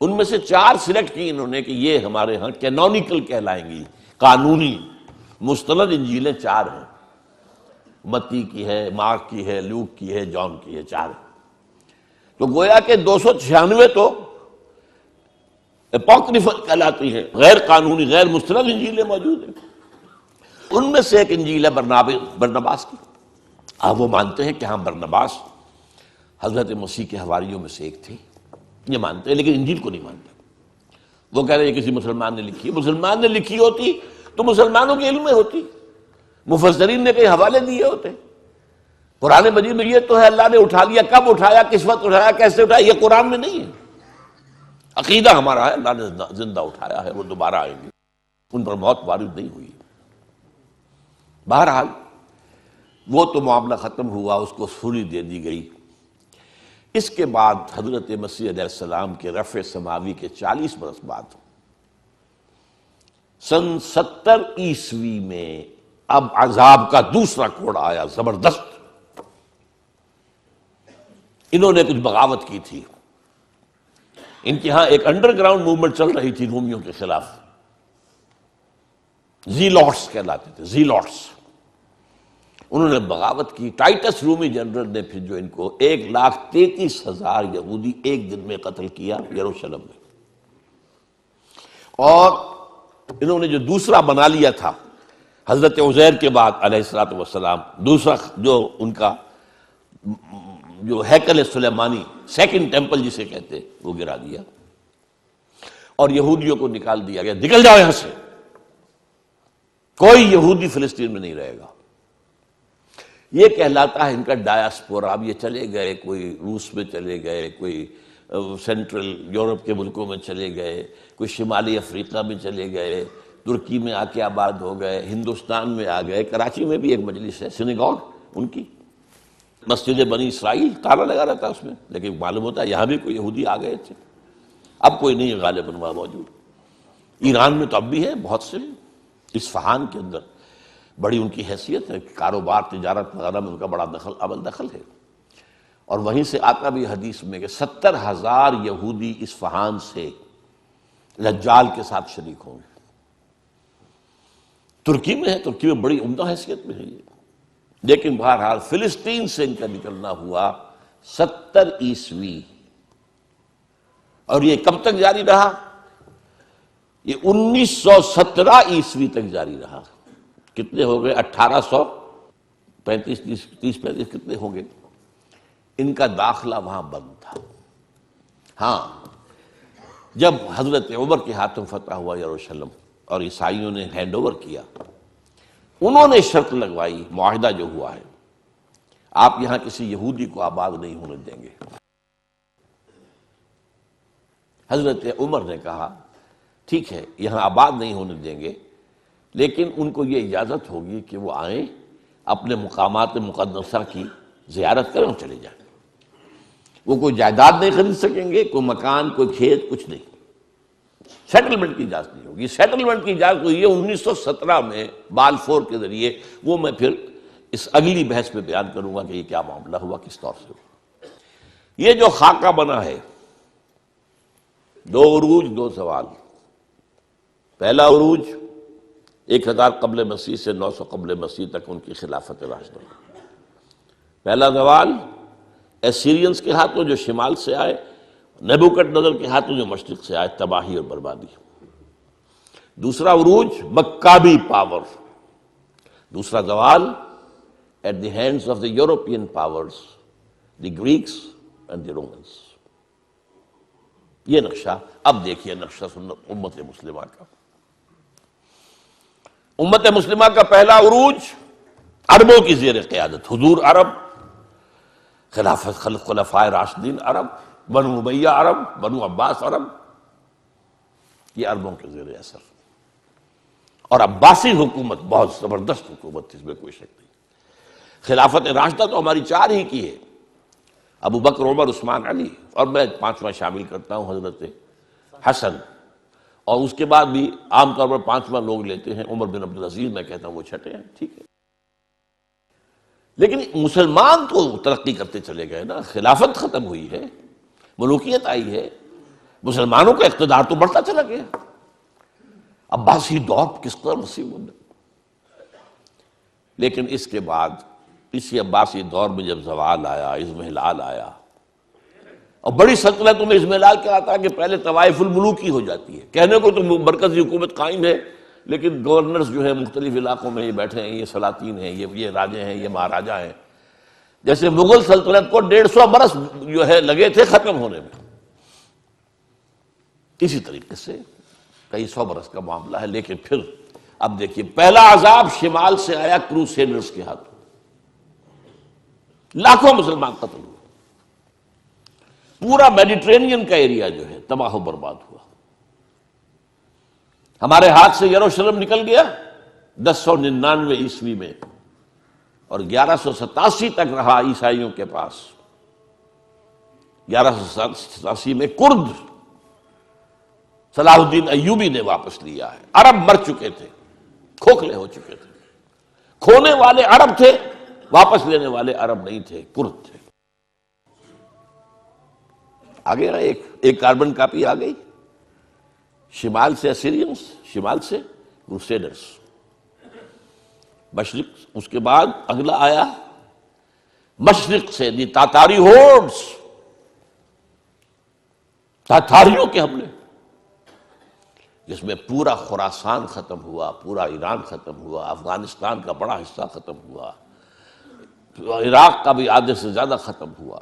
ان میں سے 4 سلیکٹ کی انہوں نے کہ یہ ہمارے ہاں کینونیکل کہلائیں گی، قانونی مستند انجیلیں 4 ہیں، متی کی ہے، مارک کی ہے، لوک کی ہے، جان کی ہے، 4 ہیں۔ تو گویا کہ 296 تو اپوکریفل کہلاتی ہے، غیر قانونی، غیر مستند انجیلیں موجود ہیں۔ ان میں سے ایک انجیل ہے برنباس کی۔ اب وہ مانتے ہیں کہ ہاں برنباس حضرت مسیح کے حواریوں میں سے ایک تھے، یہ مانتے ہیں، لیکن انجیل کو نہیں مانتے۔ وہ کہہ رہے ہیں کسی مسلمان نے لکھی ہے، مسلمان نے لکھی ہوتی تو مسلمانوں کے علم میں ہوتی، مفسرین نے کئی حوالے دیے ہوتے۔ قرآن مجید میں یہ تو ہے اللہ نے اٹھا لیا، کب اٹھایا، کس وقت اٹھایا، کیسے اٹھایا، یہ قرآن میں نہیں ہے۔ عقیدہ ہمارا ہے اللہ نے زندہ اٹھایا ہے، وہ دوبارہ آئیں گے، ان پر موت وارد نہیں ہوئی۔ بہرحال وہ تو معاملہ ختم ہوا، اس کو سولی دے دی گئی۔ اس کے بعد حضرت مسیح علیہ السلام کے رفع سماوی کے 40 برس بعد سن 70 عیسوی میں اب عذاب کا دوسرا کوڑ آیا، زبردست۔ انہوں نے کچھ بغاوت کی تھی، ان کے ہاں ایک انڈر گراؤنڈ موومنٹ چل رہی تھی رومیوں کے خلاف، زیلوٹس کہلاتے تھے، زیلوٹس۔ انہوں نے بغاوت کی۔ ٹائٹس رومی جنرل نے پھر جو ان کو 1,33,000 یہودی ایک دن میں قتل کیا یروشلم میں، اور انہوں نے جو دوسرا بنا لیا تھا حضرت عزیر کے بعد علیہ الصلوۃ والسلام، دوسرا جو ان کا جو ہیکل سلیمانی، سیکنڈ ٹیمپل جسے کہتے، وہ گرا دیا، اور یہودیوں کو نکال دیا گیا، نکل جاؤ یہاں سے، کوئی یہودی فلسطین میں نہیں رہے گا۔ یہ کہلاتا ہے ان کا ڈایاسپورا۔ اب یہ چلے گئے، کوئی روس میں چلے گئے، کوئی سینٹرل یورپ کے ملکوں میں چلے گئے، کوئی شمالی افریقہ میں چلے گئے، ترکی میں آ کے آباد ہو گئے، ہندوستان میں آ گئے۔ کراچی میں بھی ایک مجلس ہے سینیگوگ ان کی، مسجد بنی اسرائیل، تالا لگا رہتا ہے اس میں، لیکن معلوم ہوتا ہے یہاں بھی کوئی یہودی آ گئے تھے۔ اب کوئی نہیں ہے غالباً وہاں موجود۔ ایران میں تو اب بھی ہے بہت سے، اصفہان کے اندر بڑی ان کی حیثیت ہے، کاروبار تجارت وغیرہ میں ان کا بڑا دخل ہے۔ اور وہیں سے آتا بھی حدیث میں کہ 70,000 یہودی اصفہان سے دجال کے ساتھ شریک ہوں گے۔ ترکی میں ہے، ترکی میں بڑی عمدہ حیثیت میں ہے یہ۔ لیکن بہرحال فلسطین سے ان کا نکلنا ہوا 70 عیسوی، اور یہ کب تک جاری رہا؟ یہ 1917 عیسوی تک جاری رہا۔ کتنے ہو گئے؟ 1835 30 کتنے ہوں گے؟ ان کا داخلہ وہاں بند تھا۔ ہاں، جب حضرت عمر کے ہاتھوں فتح ہوا یروشلم اور عیسائیوں نے ہینڈ اوور کیا، انہوں نے شرط لگوائی، معاہدہ جو ہوا ہے، آپ یہاں کسی یہودی کو آباد نہیں ہونے دیں گے۔ حضرت عمر نے کہا ٹھیک ہے، یہاں آباد نہیں ہونے دیں گے، لیکن ان کو یہ اجازت ہوگی کہ وہ آئیں، اپنے مقامات مقدسہ کی زیارت کریں اور چلے جائیں۔ وہ کوئی جائیداد نہیں خرید سکیں گے، کوئی مکان، کوئی کھیت، کچھ نہیں۔ سیٹلمنٹ کی اجازت نہیں ہوگی۔ سیٹلمنٹ کی اجازت ہوئی ہے 1917 میں بالفور کے ذریعے، وہ میں پھر اس اگلی بحث میں بیان کروں گا کہ یہ کیا معاملہ ہوا، کس طور سے ہوا۔ یہ جو خاکہ بنا ہے، 2 عروج 2 زوال۔ پہلا عروج 1000 قبل مسیح سے 900 قبل مسیح تک ان کی خلافت راشدہ۔ پہلا زوال ایسیرینز کے ہاتھوں جو شمال سے آئے، نیبوکڈ نظر کے ہاتھوں جو مشرق سے آئے، تباہی اور بربادی۔ دوسرا عروج مکابی پاور، دوسرا زوال at the hands of the European powers, the Greeks and the Romans. یہ نقشہ، اب دیکھیے نقشہ سنت امت مسلمہ کا۔ امت مسلمہ کا پہلا عروج عربوں کی زیر قیادت، حضور عرب، خلافت خلفائے راشدین عرب، بنو امیہ عرب، بنو عباس عرب، یہ عربوں کے زیر اثر۔ اور عباسی حکومت بہت زبردست حکومت تھی، اس میں کوئی شک نہیں۔ خلافت راشدہ تو ہماری چار ہی کی ہے، ابو بکر، عمر، عثمان، علی، اور میں پانچواں شامل کرتا ہوں حضرت حسن، اور اس کے بعد بھی عام طور پر پانچواں لوگ لیتے ہیں عمر بن عبدالعزیز، میں کہتا ہوں وہ چھٹے ہیں، ٹھیک ہے۔ لیکن مسلمان تو ترقی کرتے چلے گئے نا، خلافت ختم ہوئی ہے، ملوکیت آئی ہے، مسلمانوں کا اقتدار تو بڑھتا چلا گیا۔ عباسی دور کس قدر وسیع ہونا، لیکن اس کے بعد اسی عباسی دور میں جب زوال آیا، اضمحلال آیا، اور بڑی سلطنتوں میں اضمحلال کیا آتا ہے کہ پہلے طوائف الملوکی ہو جاتی ہے، کہنے کو تو مرکزی حکومت قائم ہے، لیکن گورنرز جو ہے مختلف علاقوں میں یہ بیٹھے ہیں، یہ سلاطین ہیں، یہ راجے ہیں، یہ مہاراجا ہیں۔ جیسے مغل سلطنت کو 150 برس جو ہے لگے تھے ختم ہونے میں، اسی طریقے سے کئی 100 برس کا معاملہ ہے۔ لیکن پھر اب دیکھیے، پہلا عذاب شمال سے آیا کروسیڈرز کے ہاتھوں، لاکھوں مسلمان قتل ہوئے، پورا میڈیٹرینین کا ایریا جو ہے تباہ و برباد ہوا۔ ہمارے ہاتھ سے یروشلم نکل گیا 1099 عیسوی میں، اور 1187 تک رہا عیسائیوں کے پاس۔ 1187 میں کرد صلاح الدین ایوبی نے واپس لیا ہے۔ عرب مر چکے تھے، کھوکھلے ہو چکے تھے، کھونے والے عرب تھے، واپس لینے والے عرب نہیں تھے، کرد تھے۔ آگے نا ایک کاربن کاپی آ گئی، شمال سے اسیرینز، شمال سے کروسیڈرز، مشرق، اس کے بعد اگلا آیا مشرق سے دی تاتاری ہورڈز، تاتاریوں کے حملے، جس میں پورا خراسان ختم ہوا، پورا ایران ختم ہوا، افغانستان کا بڑا حصہ ختم ہوا، عراق کا بھی آدھے سے زیادہ ختم ہوا،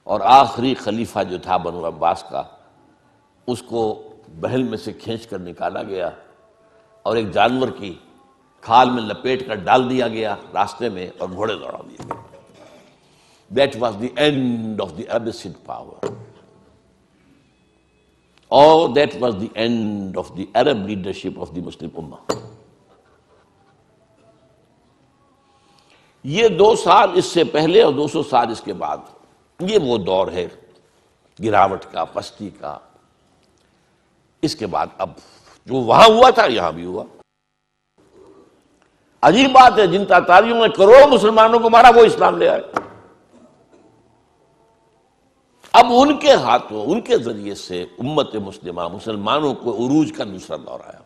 اور آخری خلیفہ جو تھا بنو عباس کا، اس کو بحل میں سے کھینچ کر نکالا گیا اور ایک جانور کی کھال میں لپیٹ کر ڈال دیا گیا راستے میں، اور گھوڑے دوڑا دیے گئے۔ That was the end of the Abbasid power. Or that was the end of the Arab leadership of the Muslim Ummah. یہ 2 سال اس سے پہلے اور 200 سال اس کے بعد، یہ وہ دور ہے گراوٹ کا، پستی کا۔ اس کے بعد اب جو وہاں ہوا تھا یہاں بھی ہوا۔ عجیب بات ہے، جن تاتاریوں نے کروڑوں مسلمانوں کو مارا وہ اسلام لے آئے۔ اب ان کے ہاتھوں، ان کے ذریعے سے امت مسلمہ، مسلمانوں کو عروج کا دوسرا دور آیا۔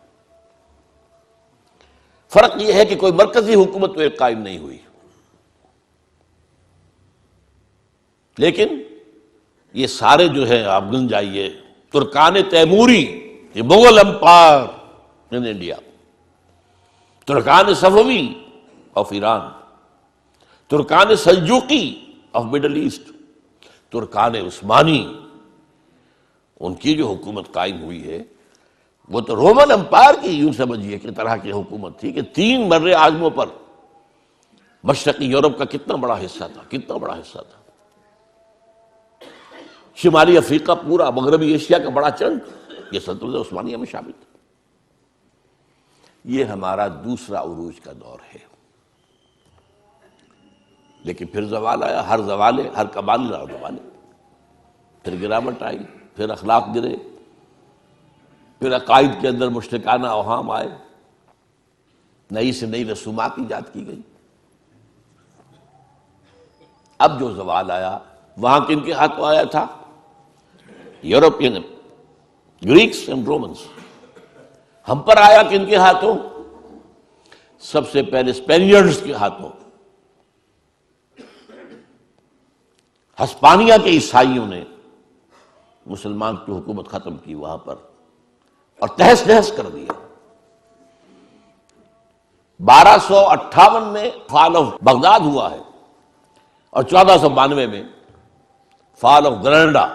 فرق یہ ہے کہ کوئی مرکزی حکومت تو ایک قائم نہیں ہوئی، لیکن یہ سارے جو ہے آپ گن جائیے، ترکان تیموری، یہ مغل امپائر ان انڈیا، ترکان صفوی آف ایران، ترکان سلجوقی آف مڈل ایسٹ، ترکان عثمانی، ان کی جو حکومت قائم ہوئی ہے وہ تو رومن امپائر کی یوں سمجھیے کہ طرح کی حکومت تھی، کہ 3 بر اعظموں پر مشرقی یورپ کا کتنا بڑا حصہ تھا، کتنا بڑا حصہ تھا، شمالی افریقہ، پورا مغربی ایشیا کا بڑا چنک یہ سلطنت عثمانیہ میں شامل تھا۔ یہ ہمارا دوسرا عروج کا دور ہے۔ لیکن پھر زوال آیا، ہر زوالے، ہر کمال زوالے، پھر گراوٹ آئی، پھر اخلاق گرے، پھر عقائد کے اندر مشرکانہ اوہام آئے، نئی سے نئی رسومات ایجاد کی گئی۔ اب جو زوال آیا وہاں کن کے ہاتھوں آیا تھا؟ European, Greeks and Romans. ہم پر آیا کن کے ہاتھوں؟ سب سے پہلے اسپینیئرز کے ہاتھوں، ہسپانیہ کے عیسائیوں نے مسلمان کی حکومت ختم کی وہاں پر، اور تہس نہس کر دیا۔ 1258 میں فال آف بغداد ہوا ہے، اور 1492 میں فال آف گرناڈا،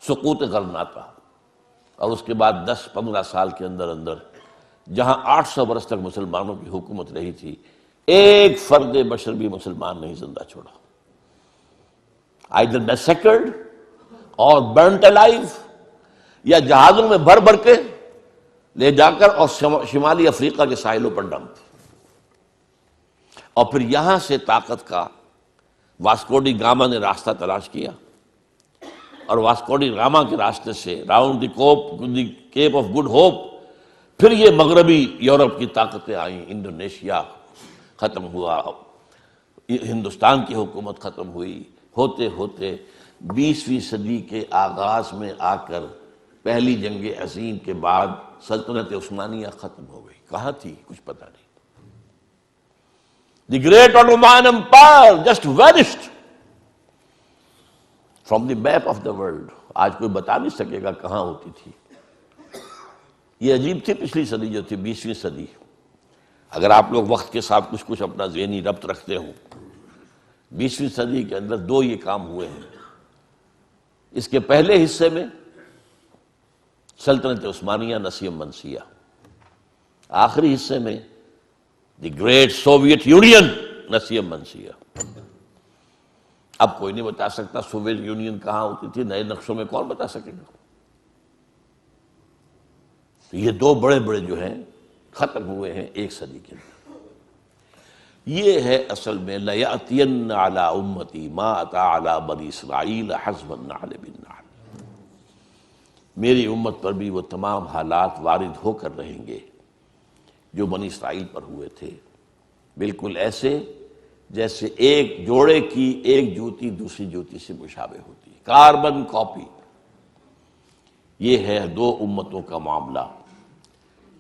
سقوط غرناطہ، اور اس کے بعد 10-15 سال کے اندر اندر جہاں 800 برس تک مسلمانوں کی حکومت رہی تھی، ایک فرد بشر بھی مسلمان نہیں زندہ چھوڑا، either massacred اور burnt alive، یا جہازوں میں بھر بھر کے لے جا کر اور شمالی افریقہ کے ساحلوں پر ڈمپ، اور پھر یہاں سے طاقت کا واسکو ڈی گاما نے راستہ تلاش کیا، اور واسکو ڈی گاما کے راستے سے round the Cape of Good Hope پھر یہ مغربی یورپ کی طاقتیں آئیں، انڈونیشیا ختم ہوا، ہندوستان کی حکومت ختم ہوئی، ہوتے ہوتے 20ویں صدی کے آغاز میں آ کر پہلی جنگ عظیم کے بعد سلطنت عثمانیہ ختم ہو گئی۔ کہاں تھی کچھ پتہ نہیں۔ The great Ottoman Empire just vanished from the map of the world۔ آج کوئی بتا نہیں سکے گا کہاں ہوتی تھی۔ یہ عجیب تھی پچھلی صدی جو تھی 20ویں صدی۔ اگر آپ لوگ وقت کے ساتھ کچھ اپنا ذہنی ربط رکھتے ہوں، 20ویں صدی کے اندر 2 یہ کام ہوئے ہیں۔ اس کے پہلے حصے میں سلطنت عثمانیہ نسیم منسیہ، آخری حصے میں دی گریٹ سوویت یونین نسیم منسیہ۔ اب کوئی نہیں بتا سکتا سوویت یونین کہاں ہوتی تھی، نئے نقشوں میں کون بتا سکے گا؟ یہ 2 بڑے بڑے جو ہیں ختم ہوئے ہیں ایک صدی کے اندر۔ یہ ہے اصل میں لَيَأْتِيَنَّ عَلَىٰ أُمَّتِي مَا أَتَىٰ عَلَىٰ بَنِي إِسْرَائِيلَ حَسْبَ النَّعْلِ بِالنَّعْلِ۔ میری امت پر بھی وہ تمام حالات وارد ہو کر رہیں گے جو بنی اسرائیل پر ہوئے تھے، بالکل ایسے جیسے ایک جوڑے کی ایک جوتی دوسری جوتی سے مشابہ ہوتی ہے، کاربن کاپی۔ یہ ہے 2 امتوں کا معاملہ۔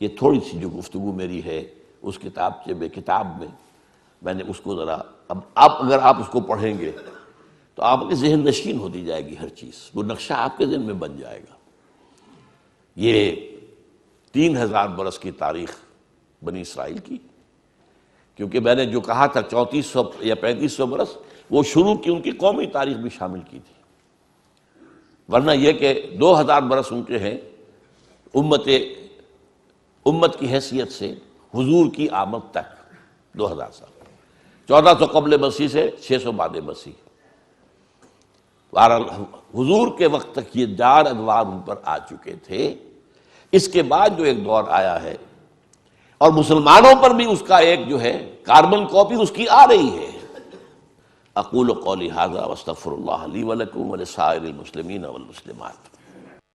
یہ تھوڑی سی جو گفتگو میری ہے اس کتاب میں نے اس کو ذرا، اب اگر آپ اس کو پڑھیں گے تو آپ کے ذہن نشین ہوتی جائے گی ہر چیز، وہ نقشہ آپ کے ذہن میں بن جائے گا۔ یہ 3000 برس کی تاریخ بنی اسرائیل کی، کیونکہ میں نے جو کہا تھا 3400 یا 3500 برس، وہ شروع کی ان کی قومی تاریخ بھی شامل کی تھی، ورنہ یہ کہ 2000 برس ان کے ہیں امت کی حیثیت سے حضور کی آمد تک، 2000 سال، 1400 قبل مسیح سے 600 بعد مسیح۔ بہرحال حضور کے وقت تک یہ 4 ادوار ان پر آ چکے تھے۔ اس کے بعد جو ایک دور آیا ہے، اور مسلمانوں پر بھی اس کا ایک جو ہے کاربن کاپی اس کی آ رہی ہے۔ اقول قولی ھذا واستغفر اللہ لی ولکم ولسائر المسلمین والمسلمات۔